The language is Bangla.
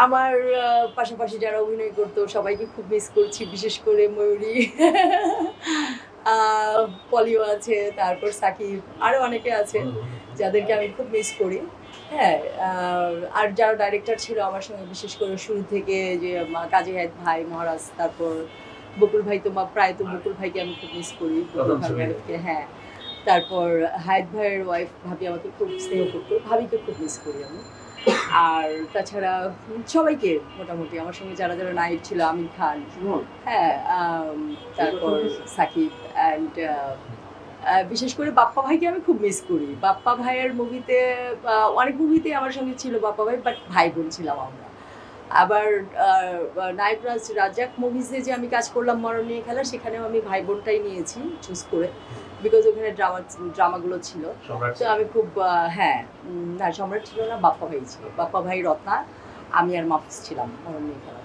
আমার পাশাপাশি যারা অভিনয় করতো সবাইকে খুব মিস করছি, বিশেষ করে ময়ূরী, পলিও আছে, তারপর সাকিব, আরও অনেকে আছে যাদেরকে আমি খুব মিস করি। হ্যাঁ, আর যারা ডাইরেক্টর ছিল আমার সঙ্গে, বিশেষ করে শুরু থেকে, যে কাজী হায়াৎ ভাই, মহারাজ, তারপর বকুল ভাই, তো প্রায় তো বকুল ভাইকে আমি খুব মিস করি, বকুল ভাই আরিফকে। হ্যাঁ, তারপর হায়াৎ ভাইয়ের ওয়াইফ ভাবি আমাকে খুব স্নেহ করতো, ভাবিকে খুব মিস করি আমি। আর তাছাড়া সবাইকে, মোটামুটি আমার সঙ্গে যারা যারা নায়ক ছিল, আমির খান, হ্যাঁ, তারপর সাকিব, অ্যান্ড বিশেষ করে বাপ্পা ভাইকে আমি খুব মিস করি। বাপ্পা ভাইয়ের মুভিতে, অনেক মুভিতে আমার সঙ্গে ছিল বাপ্পা ভাই, বাট ভাই বোন ছিলাম আমরা। আবার নায়করাজ রাজ্জাক মুভিজে যে আমি কাজ করলাম মরণ নিয়ে খেলা, সেখানেও আমি ভাই বোনটাই নিয়েছি চুজ করে, বিকজ ওখানে ড্রামাগুলো ছিল। তো আমি খুব, হ্যাঁ, না সম্রাট ছিল না, বাপ্পা ভাই ছিল, বাপ্পা ভাই, রত্না, আমি আর মাহফুজ ছিলাম মরণ নিয়ে খেলা।